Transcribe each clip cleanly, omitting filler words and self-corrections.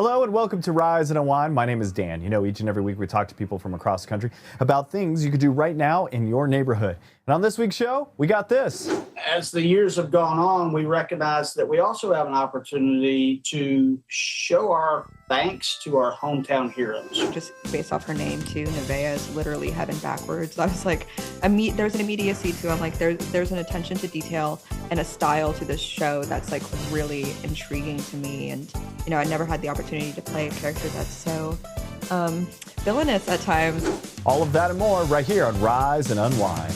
Hello and welcome to Rise Unwind. My name is Dan. You know, each and every week we talk to people from across the country about things you could do right now in your neighborhood. And on this week's show, we got this. As the years have gone on, we recognize that we also have an opportunity to show our thanks to our hometown heroes. Just based off her name too, Nevaeh is literally heaven backwards. I was like, there's an immediacy to it. I'm like, there's an attention to detail and a style to this show that's like really intriguing to me. And you know, I never had the opportunity to play a character that's so villainous at times. All of that and more right here on Rise and Unwind.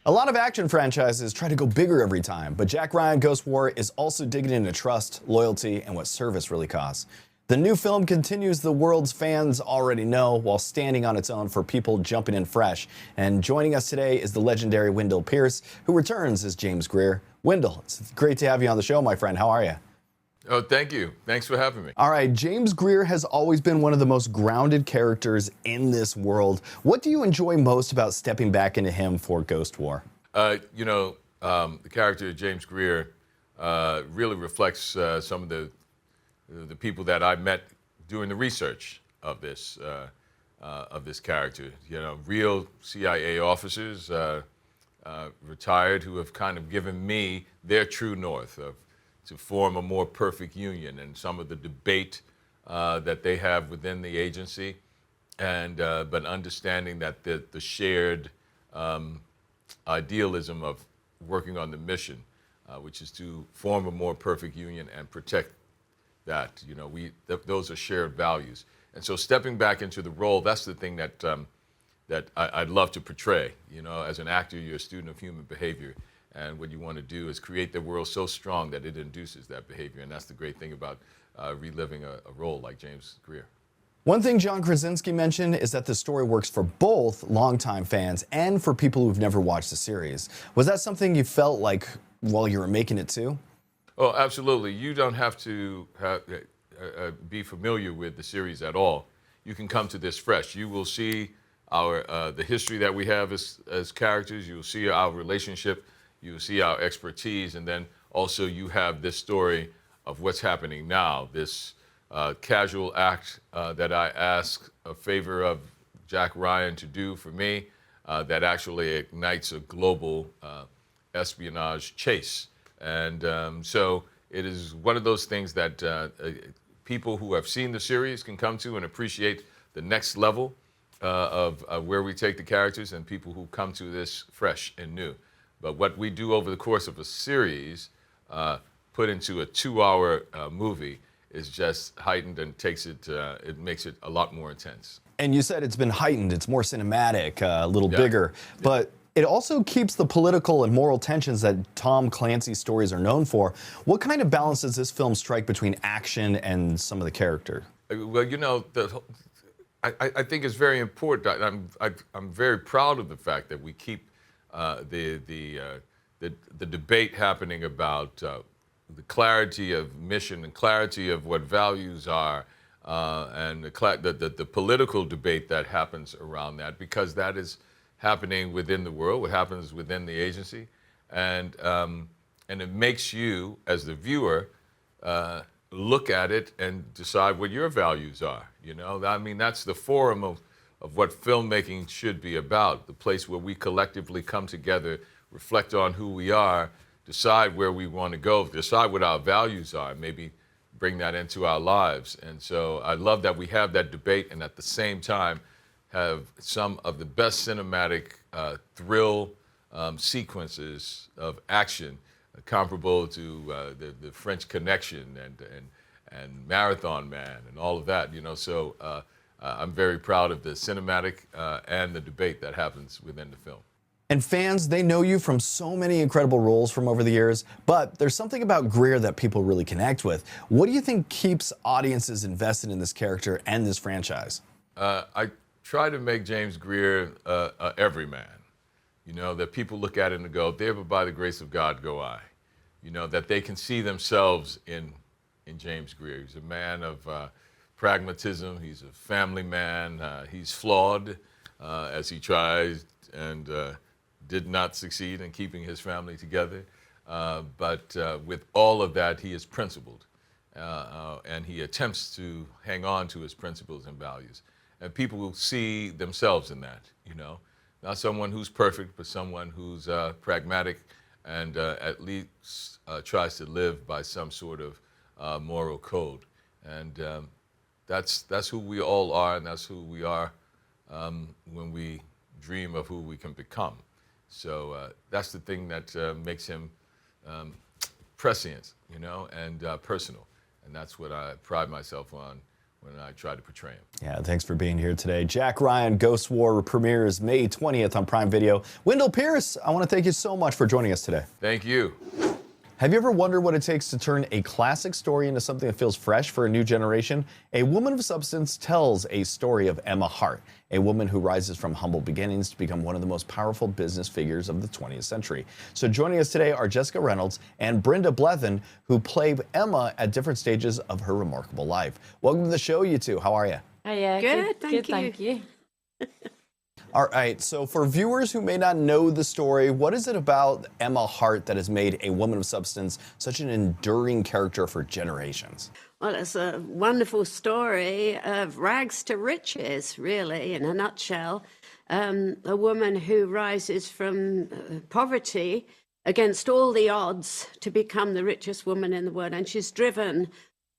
A lot of action franchises try to go bigger every time, but Jack Ryan Ghost War is also digging into trust, loyalty, and what service really costs. The new film continues the world's fans already know while standing on its own for people jumping in fresh. And joining us today is the legendary Wendell Pierce, who returns as James Greer. Wendell, it's great to have you on the show, my friend. How are you? Oh, thank you. Thanks for having me. All right, James Greer has always been one of the most grounded characters in this world. What do you enjoy most about stepping back into him for Ghost War? The character of James Greer really reflects some of the people that I met doing the research of this character. You know, real CIA officers, retired, who have kind of given me their true north to form a more perfect union, and some of the debate that they have within the agency, and but understanding that the shared idealism of working on the mission, which is to form a more perfect union and protect that. You know, those are shared values, and so stepping back into the role, that's the thing that I'd love to portray. You know, as an actor, you're a student of human behavior. And what you want to do is create the world so strong that it induces that behavior. And that's the great thing about reliving a role like James Greer. One thing John Krasinski mentioned is that the story works for both longtime fans and for people who've never watched the series. Was that something you felt like while you were making it too? Oh, absolutely. You don't have to be familiar with the series at all. You can come to this fresh. You will see the history that we have as characters. You will see our relationship. You see our expertise, and then also you have this story of what's happening now, this casual act that I ask a favor of Jack Ryan to do for me that actually ignites a global espionage chase. And so it is one of those things that people who have seen the series can come to and appreciate the next level of where we take the characters, and people who come to this fresh and new. But what we do over the course of a series, put into a 2-hour movie, is just heightened and it makes it a lot more intense. And you said it's been heightened, it's more cinematic, a little bigger, but it also keeps the political and moral tensions that Tom Clancy's stories are known for. What kind of balance does this film strike between action and some of the character? Well, you know, I think it's very important. I'm very proud of the fact that we keep the debate happening about the clarity of mission and clarity of what values are, and the political debate that happens around that, because that is happening within the world, what happens within the agency, and it makes you, as the viewer, look at it and decide what your values are. You know, I mean, that's the forum of what filmmaking should be about, the place where we collectively come together, reflect on who we are, decide where we want to go, decide what our values are, maybe bring that into our lives. And so I love that we have that debate, and at the same time have some of the best cinematic thrill sequences of action comparable to the French Connection and Marathon Man and all of that, you know. So I'm very proud of the cinematic and the debate that happens within the film. And fans, they know you from so many incredible roles from over the years, but there's something about Greer that people really connect with. What do you think keeps audiences invested in this character and this franchise? I try to make James Greer a everyman. You know, that people look at it and go, there but by the grace of God go I. You know, that they can see themselves in James Greer. He's a man of pragmatism. He's a family man. He's flawed as he tries and did not succeed in keeping his family together. But with all of that, he is principled. and he attempts to hang on to his principles and values. And people will see themselves in that, Not someone who's perfect, but someone who's pragmatic and at least tries to live by some sort of moral code. And that's who we all are, and that's who we are when we dream of who we can become. So that's the thing that makes him prescient, and personal. And that's what I pride myself on when I try to portray him. Yeah, thanks for being here today. Jack Ryan, Ghost War premieres May 20th on Prime Video. Wendell Pierce, I want to thank you so much for joining us today. Thank you. Have you ever wondered what it takes to turn a classic story into something that feels fresh for a new generation? A Woman of Substance tells a story of Emma Hart, a woman who rises from humble beginnings to become one of the most powerful business figures of the 20th century. So joining us today are Jessica Reynolds and Brenda Blethyn, who play Emma at different stages of her remarkable life. Welcome to the show, you two. How are you? Yeah, Good, thank thank you. All right, so for viewers who may not know the story, what is it about Emma Hart that has made A Woman of Substance such an enduring character for generations? Well, it's a wonderful story of rags to riches, really, in a nutshell. A woman who rises from poverty against all the odds to become the richest woman in the world. And she's driven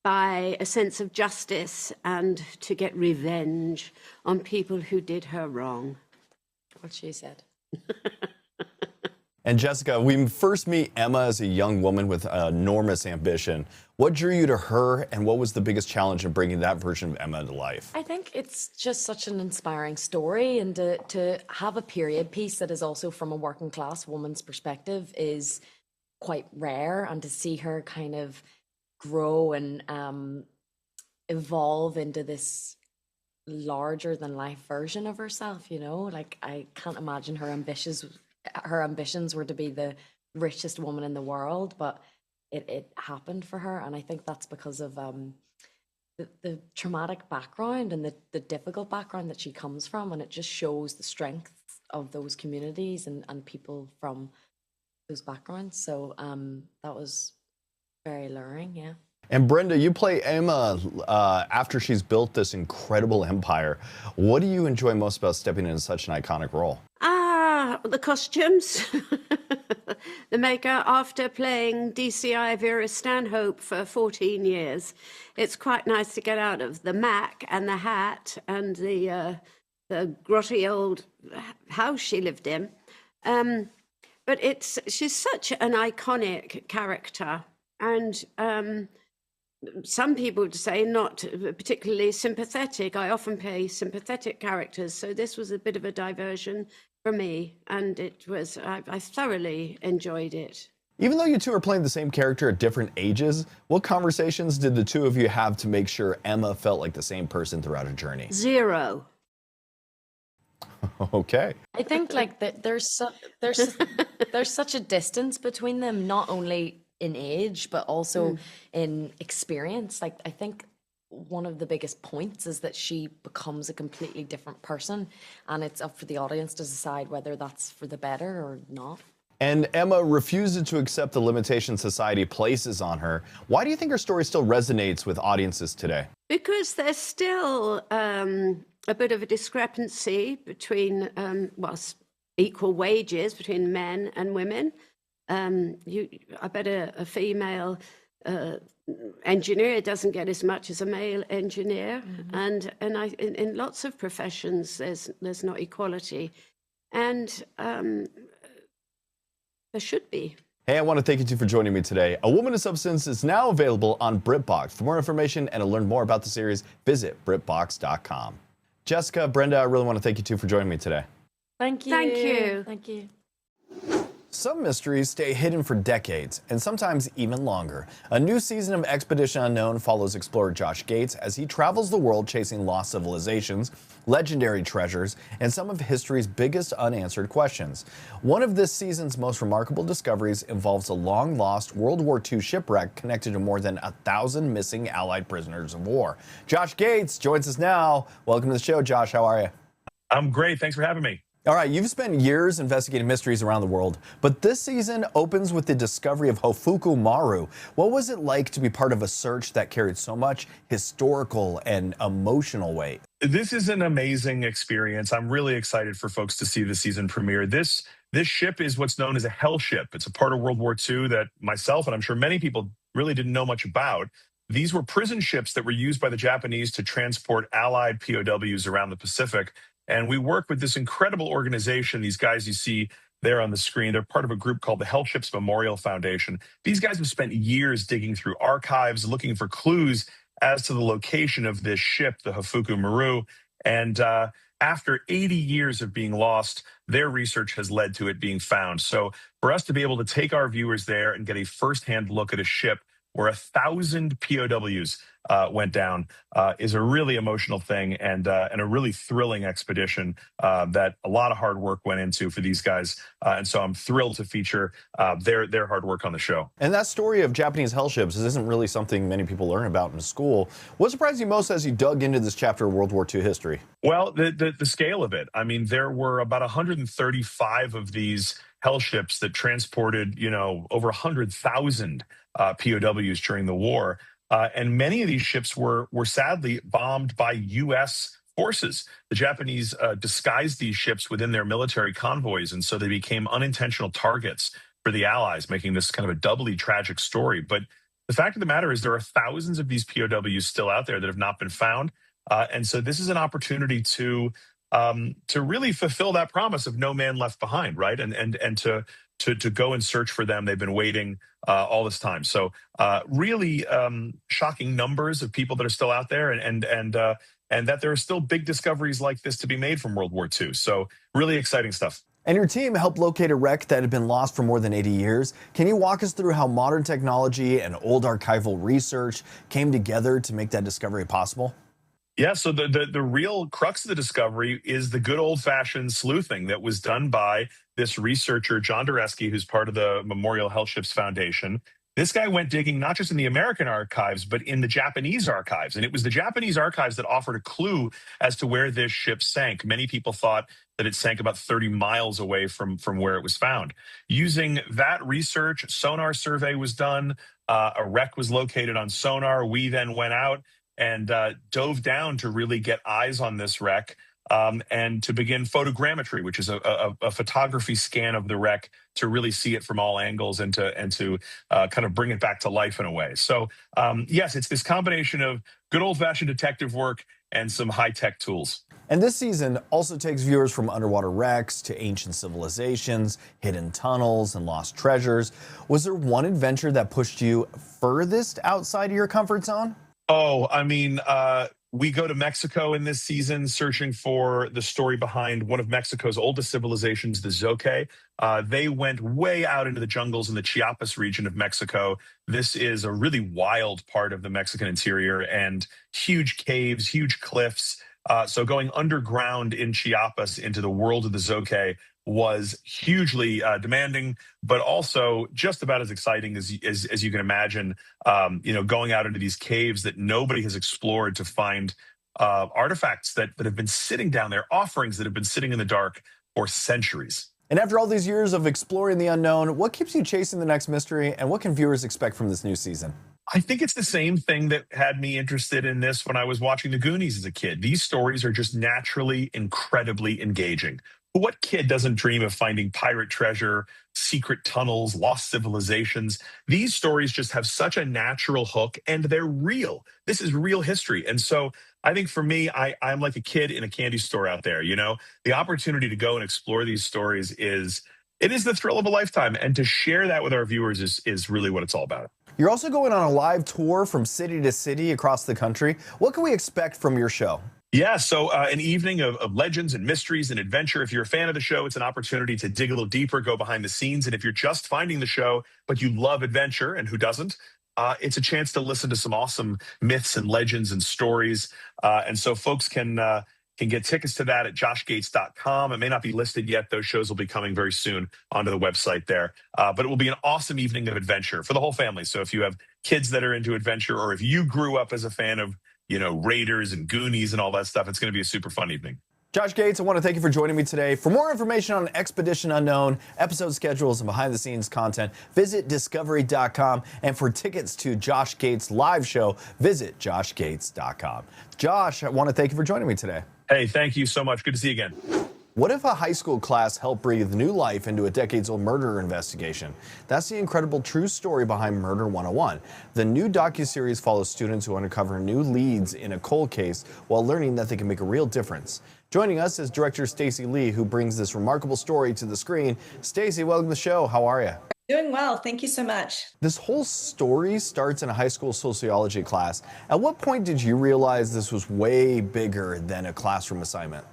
by a sense of justice and to get revenge on people who did her wrong. What she said. And Jessica, we first meet Emma as a young woman with enormous ambition. What drew you to her, and what was the biggest challenge in bringing that version of Emma to life? I think it's just such an inspiring story, and to have a period piece that is also from a working class woman's perspective is quite rare, and to see her kind of grow and evolve into this larger than life version of herself, like I can't imagine her ambitions were to be the richest woman in the world, but it happened for her. And I think that's because of the traumatic background and the difficult background that she comes from, and it just shows the strength of those communities and people from those backgrounds. So that was very alluring, yeah. And Brenda, you play Emma after she's built this incredible empire. What do you enjoy most about stepping into such an iconic role? The costumes, the makeup. After playing DCI Vera Stanhope for 14 years, it's quite nice to get out of the Mac and the hat and the grotty old house she lived in. But she's such an iconic character, and some people would say not particularly sympathetic. I often play sympathetic characters, so this was a bit of a diversion for me, and I thoroughly enjoyed it. Even though you two are playing the same character at different ages, what conversations did the two of you have to make sure Emma felt like the same person throughout her journey? Zero. Okay. I think like that there's such a distance between them, not only in age but also in experience. Like I think one of the biggest points is that she becomes a completely different person, and it's up for the audience to decide whether that's for the better or not. And Emma refuses to accept the limitations society places on her. Why do you think her story still resonates with audiences today? Because there's still a bit of a discrepancy between, equal wages between men and women. I bet a female engineer doesn't get as much as a male engineer, and in lots of professions there's not equality, and there should be. Hey, I want to thank you two for joining me today. A Woman of Substance is now available on BritBox. For more information and to learn more about the series, visit BritBox.com. Jessica, Brenda, I really want to thank you two for joining me today. Thank you. Thank you. Thank you. Some mysteries stay hidden for decades, and sometimes even longer. A new season of Expedition Unknown follows explorer Josh Gates as he travels the world chasing lost civilizations, legendary treasures, and some of history's biggest unanswered questions. One of this season's most remarkable discoveries involves a long-lost World War II shipwreck connected to more than 1,000 missing Allied prisoners of war. Josh Gates joins us now. Welcome to the show, Josh. How are you? I'm great. Thanks for having me. All right, you've spent years investigating mysteries around the world, but this season opens with the discovery of Hofuku Maru. What was it like to be part of a search that carried so much historical and emotional weight? This is an amazing experience. I'm really excited for folks to see the season premiere. This ship is what's known as a hell ship. It's a part of World War II that myself and I'm sure many people really didn't know much about. These were prison ships that were used by the Japanese to transport Allied POWs around the Pacific. And we work with this incredible organization. These guys you see there on the screen, they're part of a group called the Hell Ships Memorial Foundation. These guys have spent years digging through archives, looking for clues as to the location of this ship, the Hofuku Maru. And after 80 years of being lost, their research has led to it being found. So for us to be able to take our viewers there and get a firsthand look at a ship where 1,000 POWs went down is a really emotional thing and a really thrilling expedition that a lot of hard work went into for these guys. And so I'm thrilled to feature their hard work on the show. And that story of Japanese hell ships isn't really something many people learn about in school. What surprised you most as you dug into this chapter of World War II history? Well, the scale of it. I mean, there were about 135 of these hell ships that transported, over 100,000 POWs during the war. And many of these ships were sadly bombed by U.S. forces. The Japanese disguised these ships within their military convoys, and so they became unintentional targets for the Allies, making this kind of a doubly tragic story. But the fact of the matter is there are thousands of these POWs still out there that have not been found. And so this is an opportunity to really fulfill that promise of no man left behind, right? And to go and search for them. They've been waiting all this time. So really shocking numbers of people that are still out there and that there are still big discoveries like this to be made from World War II. So really exciting stuff. And your team helped locate a wreck that had been lost for more than 80 years. Can you walk us through how modern technology and old archival research came together to make that discovery possible? Yeah, so the real crux of the discovery is the good old-fashioned sleuthing that was done by this researcher, John Dureski, who's part of the Memorial Hell Ships Foundation. This guy went digging not just in the American archives, but in the Japanese archives. And it was the Japanese archives that offered a clue as to where this ship sank. Many people thought that it sank about 30 miles away from where it was found. Using that research, sonar survey was done. A wreck was located on sonar. We then went out and dove down to really get eyes on this wreck and to begin photogrammetry, which is a photography scan of the wreck to really see it from all angles and to kind of bring it back to life in a way. So yes, it's this combination of good old-fashioned detective work and some high-tech tools. And this season also takes viewers from underwater wrecks to ancient civilizations, hidden tunnels, and lost treasures. Was there one adventure that pushed you furthest outside of your comfort zone? Oh, I mean, we go to Mexico in this season searching for the story behind one of Mexico's oldest civilizations, the Zoque. They went way out into the jungles in the Chiapas region of Mexico. This is a really wild part of the Mexican interior and huge caves, huge cliffs. So going underground in Chiapas into the world of the Zoque was hugely demanding, but also just about as exciting as you can imagine. Going out into these caves that nobody has explored to find artifacts that have been sitting down there, offerings that have been sitting in the dark for centuries. And after all these years of exploring the unknown, what keeps you chasing the next mystery, and what can viewers expect from this new season? I think it's the same thing that had me interested in this when I was watching The Goonies as a kid. These stories are just naturally incredibly engaging. What kid doesn't dream of finding pirate treasure, secret tunnels, lost civilizations? These stories just have such a natural hook, and they're real. This is real history. And so I think for me, I'm like a kid in a candy store out there. The opportunity to go and explore these stories is the thrill of a lifetime. And to share that with our viewers is really what it's all about. You're also going on a live tour from city to city across the country. What can we expect from your show? Yeah, so an evening of legends and mysteries and adventure. If you're a fan of the show, it's an opportunity to dig a little deeper, go behind the scenes. And if you're just finding the show, but you love adventure, and who doesn't, it's a chance to listen to some awesome myths and legends and stories. And so folks can get tickets to that at joshgates.com. It may not be listed yet. Those shows will be coming very soon onto the website there. But it will be an awesome evening of adventure for the whole family. So if you have kids that are into adventure, or if you grew up as a fan of Raiders and Goonies and all that stuff, it's going to be a super fun evening. Josh Gates, I want to thank you for joining me today. For more information on Expedition Unknown, episode schedules, and behind-the-scenes content, visit discovery.com. And for tickets to Josh Gates' live show, visit joshgates.com. Josh, I want to thank you for joining me today. Hey, thank you so much. Good to see you again. What if a high school class helped breathe new life into a decades-old murder investigation? That's the incredible true story behind Murder 101. The new docuseries follows students who uncover new leads in a cold case while learning that they can make a real difference. Joining us is director Stacey Lee, who brings this remarkable story to the screen. Stacey, welcome to the show. How are you? Doing well. Thank you so much. This whole story starts in a high school sociology class. At what point did you realize this was way bigger than a classroom assignment?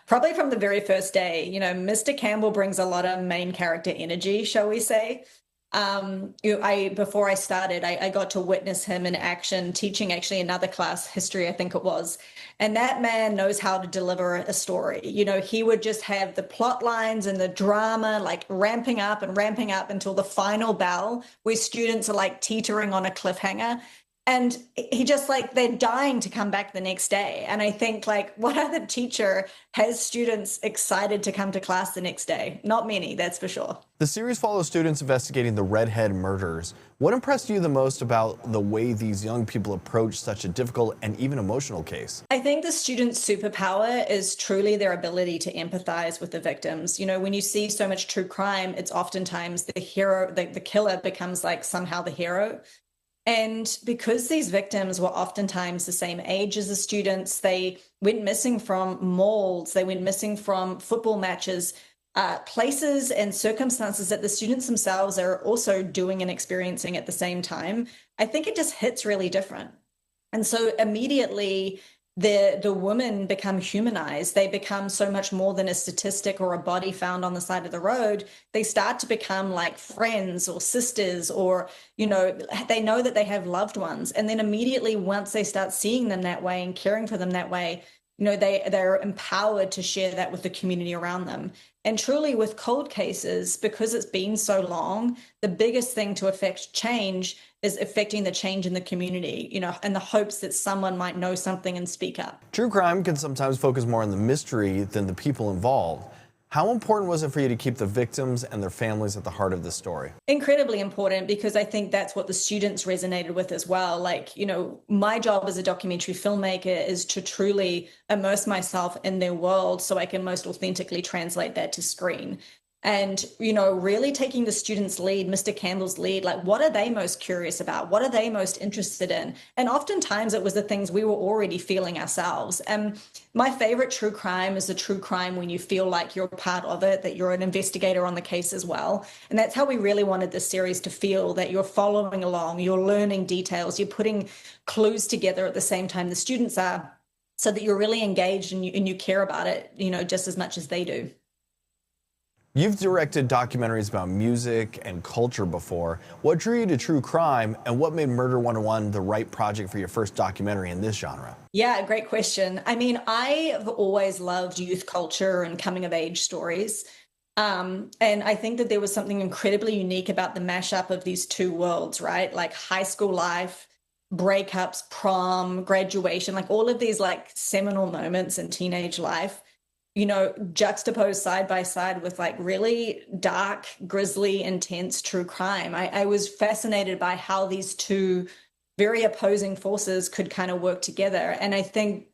Probably from the very first day. You know, Mr. Campbell brings a lot of main character energy, shall we say. Before I started, I got to witness him in action, teaching actually another class, history, I think it was. And that man knows how to deliver a story. You know, he would just have the plot lines and the drama like ramping up until the final bell, where students are like teetering on a cliffhanger. And he just like, they're dying to come back the next day. And I think like, what other teacher has students excited to come to class the next day? Not many, that's for sure. The series follows students investigating the redhead murders. What impressed you the most about the way these young people approach such a difficult and even emotional case? I think the students' superpower is truly their ability to empathize with the victims. You know, when you see so much true crime, it's oftentimes the hero, the killer becomes like somehow the hero. And because these victims were oftentimes the same age as the students, they went missing from malls, they went missing from football matches, places and circumstances that the students themselves are also doing and experiencing at the same time. I think it just hits really different. And so immediately the women become humanized. They become so much more than a statistic or a body found on the side of the road. They start to become like friends or sisters, or, you know, they know that they have loved ones. And then immediately once they start seeing them that way and caring for them that way, you know, they're empowered to share that with the community around them. And truly with cold cases, because it's been so long, the biggest thing to affect change is affecting the change in the community, you know, in the hopes that someone might know something and speak up. True crime can sometimes focus more on the mystery than the people involved. How important was it for you to keep the victims and their families at the heart of the story? Incredibly important, because I think that's what the students resonated with as well. Like, you know, my job as a documentary filmmaker is to truly immerse myself in their world so I can most authentically translate that to screen. And, you know, really taking the students' lead, Mr. Campbell's lead, like what are they most curious about? What are they most interested in? And oftentimes it was the things we were already feeling ourselves. And my favorite true crime is the true crime when you feel like you're part of it, that you're an investigator on the case as well. And that's how we really wanted this series to feel, that you're following along, you're learning details, you're putting clues together at the same time the students are, so that you're really engaged and you care about it, you know, just as much as they do. You've directed documentaries about music and culture before. What drew you to true crime, and what made Murder 101 the right project for your first documentary in this genre? Yeah, great question. I mean, I've always loved youth culture and coming of age stories. And I think that there was something incredibly unique about the mashup of these two worlds, right? Like high school life, breakups, prom, graduation, like all of these like seminal moments in teenage life, you know, juxtaposed side by side with like really dark, grisly, intense true crime. I was fascinated by how these two very opposing forces could kind of work together. And I think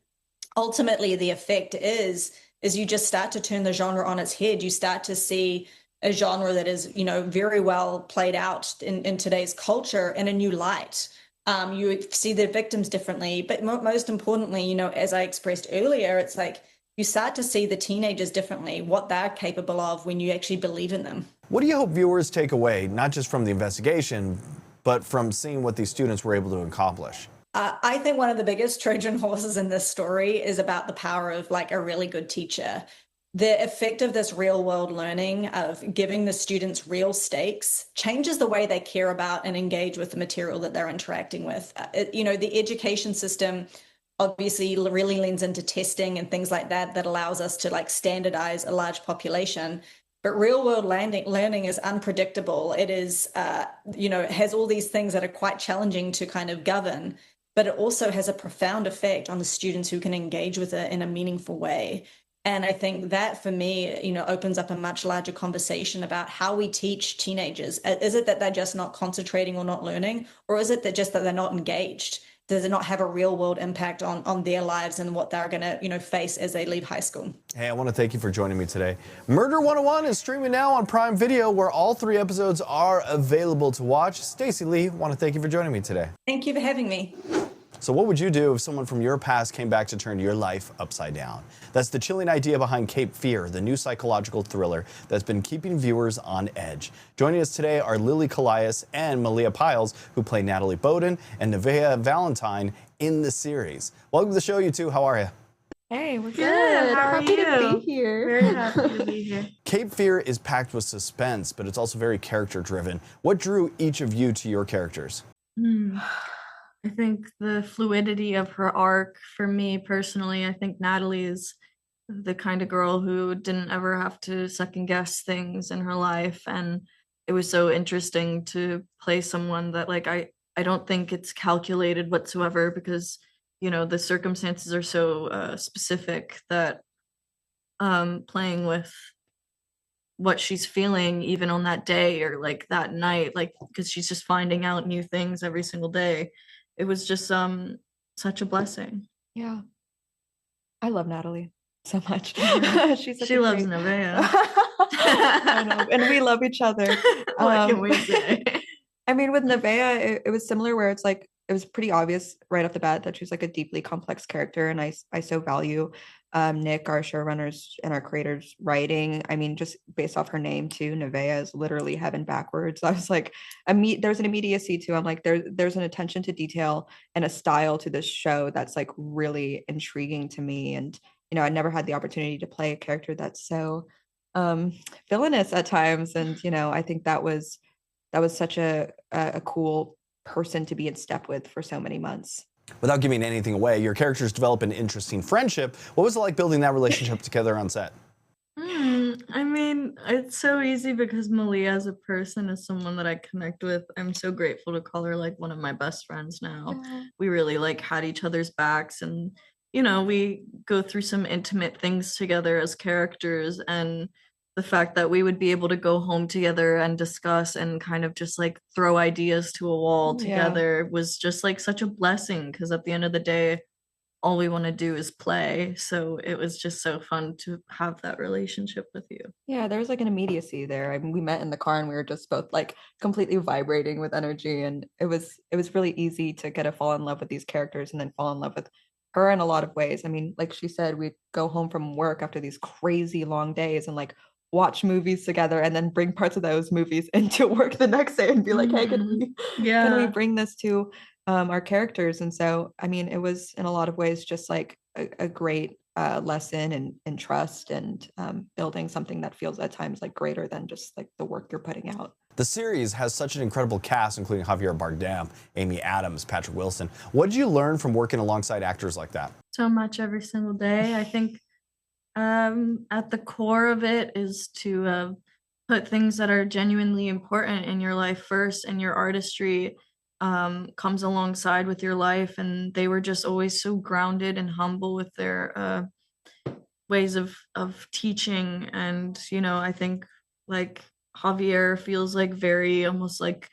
ultimately the effect is you just start to turn the genre on its head. You start to see a genre that is, you know, very well played out in today's culture in a new light. You see the victims differently, but most importantly, you know, as I expressed earlier, it's like, you start to see the teenagers differently, what they're capable of when you actually believe in them. What do you hope viewers take away, not just from the investigation, but from seeing what these students were able to accomplish? I think one of the biggest Trojan horses in this story is about the power of like a really good teacher. The effect of this real world learning, of giving the students real stakes, changes the way they care about and engage with the material that they're interacting with. You know, the education system obviously really leans into testing and things like that allows us to like standardize a large population. But real world learning is unpredictable. It is, you know, it has all these things that are quite challenging to kind of govern, but it also has a profound effect on the students who can engage with it in a meaningful way. And I think that for me, opens up a much larger conversation about how we teach teenagers. Is it that they're just not concentrating or not learning? Or is it that they're not engaged? Does it not have a real world impact on their lives and what they're going to, face as they leave high school? Hey, I want to thank you for joining me today. Murder 101 is streaming now on Prime Video, where all 3 episodes are available to watch. Stacey Lee, I want to thank you for joining me today. Thank you for having me. So what would you do if someone from your past came back to turn your life upside down? That's the chilling idea behind Cape Fear, the new psychological thriller that's been keeping viewers on edge. Joining us today are Lily Collias and Malia Pyles, who play Natalie Bowden and Nevaeh Valentine in the series. Welcome to the show, you two. How are you? Hey, we're Good. How are Happy you? to be here. Very happy to be here. Cape Fear is packed with suspense, but it's also very character-driven. What drew each of you to your characters? I think the fluidity of her arc, for me personally, I think Natalie is the kind of girl who didn't ever have to second guess things in her life. And it was so interesting to play someone that, like, I don't think it's calculated whatsoever, because, the circumstances are so specific that playing with what she's feeling even on that day or like that night, like, because she's just finding out new things every single day. It was just such a blessing. Yeah. I love Natalie so much. She loves Nevaeh. I know. And we love each other. What can we say? I mean, with Nevaeh, it was similar, where it's like, it was pretty obvious right off the bat that she's like a deeply complex character. And I so value Nick, our showrunners and our creators, writing. I mean, just based off her name too, Nevaeh is literally heaven backwards. I was like, there's an immediacy too. I'm like, there's an attention to detail and a style to this show that's like really intriguing to me. And, I never had the opportunity to play a character that's so villainous at times. And, I think that was such a cool person to be in step with for so many months. Without giving anything away, your characters develop an interesting friendship. What was it like building that relationship together on set? I mean, it's so easy because Malia as a person is someone that I connect with. I'm so grateful to call her like one of my best friends now. We really like had each other's backs, and we go through some intimate things together as characters, and the fact that we would be able to go home together and discuss and kind of just like throw ideas to a wall together was just like such a blessing, because at the end of the day, all we want to do is play. So it was just so fun to have that relationship with you. Yeah, there was like an immediacy there. I mean, we met in the car and we were just both like completely vibrating with energy, and it was really easy to get to fall in love with these characters and then fall in love with her in a lot of ways. I mean, like she said, we'd go home from work after these crazy long days and like watch movies together, and then bring parts of those movies into work the next day and be like, hey, can we bring this to our characters? And so, I mean, it was in a lot of ways just like a great lesson in trust and building something that feels at times like greater than just like the work you're putting out. The series has such an incredible cast, including Javier Bardem, Amy Adams, Patrick Wilson. What did you learn from working alongside actors like that? So much every single day. I think at the core of it is to put things that are genuinely important in your life first, and your artistry comes alongside with your life. And they were just always so grounded and humble with their ways of teaching. And I think like Javier feels like very almost like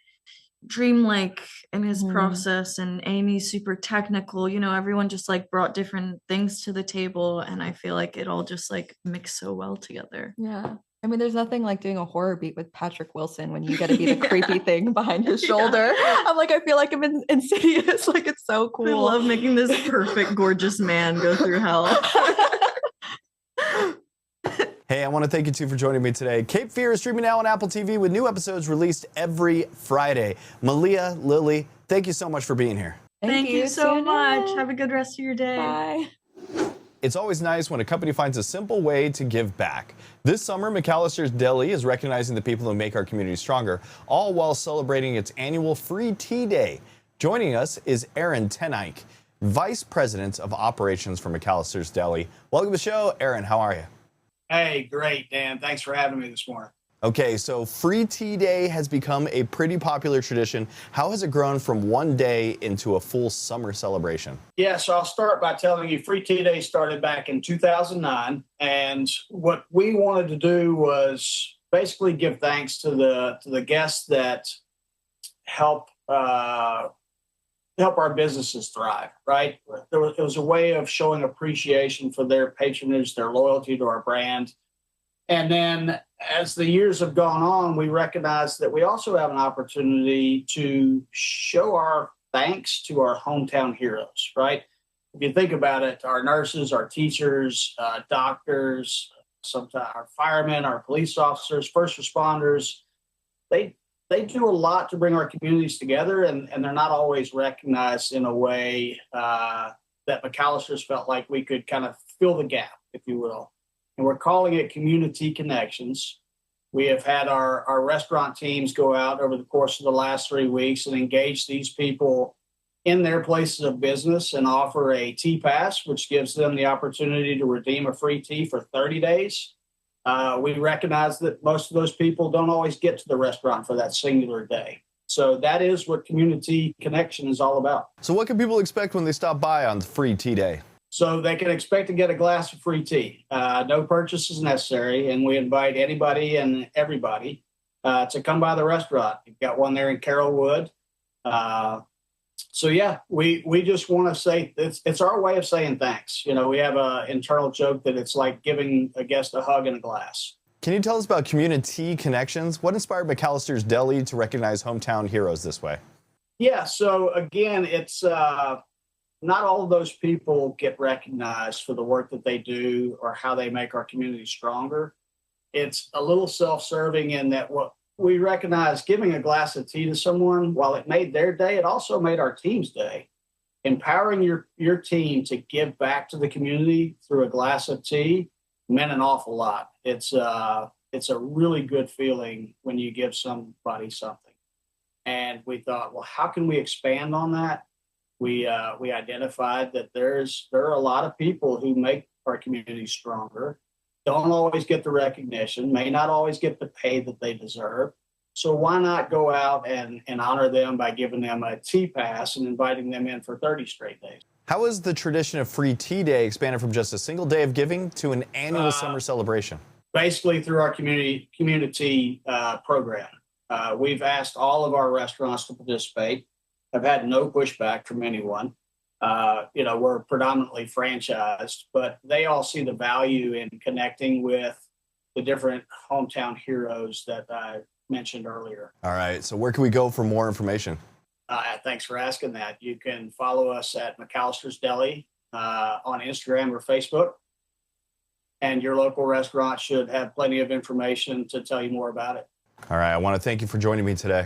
dreamlike in his process, and Amy's super technical. Everyone just like brought different things to the table, and I feel like it all just like mixed so well together. Yeah. I mean, there's nothing like doing a horror beat with Patrick Wilson when you get to be the creepy thing behind his shoulder. I'm like, I feel like I'm in Insidious. Like, it's so cool. I love making this perfect, gorgeous man go through hell. Hey, I want to thank you two for joining me today. Cape Fear is streaming now on Apple TV with new episodes released every Friday. Malia, Lily, thank you so much for being here. Thank you so much. Have a good rest of your day. Bye. It's always nice when a company finds a simple way to give back. This summer, McAlister's Deli is recognizing the people who make our community stronger, all while celebrating its annual Free Tea Day. Joining us is Aron TenEyck, Vice President of Operations for McAlister's Deli. Welcome to the show, Aron. How are you? Hey, great, Dan. Thanks for having me this morning. Okay, so Free Tea Day has become a pretty popular tradition. How has it grown from one day into a full summer celebration? Yeah, so I'll start by telling you Free Tea Day started back in 2009. And what we wanted to do was basically give thanks to the guests that help our businesses thrive, right? It was a way of showing appreciation for their patronage, their loyalty to our brand. And then as the years have gone on, we recognize that we also have an opportunity to show our thanks to our hometown heroes, right? If you think about it, our nurses, our teachers, doctors, sometimes our firemen, our police officers, first responders, they do a lot to bring our communities together, and they're not always recognized in a way that McAlisters felt like we could kind of fill the gap, if you will. And we're calling it Community Connections. We have had our restaurant teams go out over the course of the last 3 weeks and engage these people in their places of business and offer a tea pass, which gives them the opportunity to redeem a free tea for 30 days. We recognize that most of those people don't always get to the restaurant for that singular day. So that is what Community Connection is all about. So what can people expect when they stop by on Free Tea Day? So they can expect to get a glass of free tea. No purchase is necessary, and we invite anybody and everybody to come by the restaurant. We've got one there in Carrollwood. So yeah, we just want to say it's our way of saying thanks. You know, we have an internal joke that it's like giving a guest a hug in a glass. Can you tell us about Community Connections? What inspired McAlister's Deli to recognize hometown heroes this way? Yeah, so again, it's not all of those people get recognized for the work that they do or how they make our community stronger. It's a little self-serving in that what we recognize giving a glass of tea to someone, while it made their day, it also made our team's day. Empowering your team to give back to the community through a glass of tea meant an awful lot. It's a really good feeling when you give somebody something. And we thought, well, how can we expand on that? We identified that there are a lot of people who make our community stronger, don't always get the recognition, may not always get the pay that they deserve. So why not go out and honor them by giving them a tea pass and inviting them in for 30 straight days? How has the tradition of Free Tea Day expanded from just a single day of giving to an annual summer celebration? Basically through our community program. We've asked all of our restaurants to participate. I've had no pushback from anyone. We're predominantly franchised, but they all see the value in connecting with the different hometown heroes that I mentioned earlier. All right. So where can we go for more information? Thanks for asking that. You can follow us at McAlister's Deli on Instagram or Facebook. And your local restaurant should have plenty of information to tell you more about it. All right. I want to thank you for joining me today.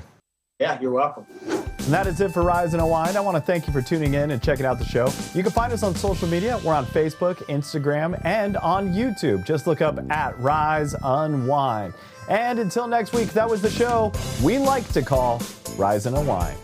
Yeah, you're welcome. And that is it for Rise Unwind. I want to thank you for tuning in and checking out the show. You can find us on social media. We're on Facebook, Instagram, and on YouTube. Just look up at Rise Unwind. And until next week, that was the show we like to call Rise and Unwind.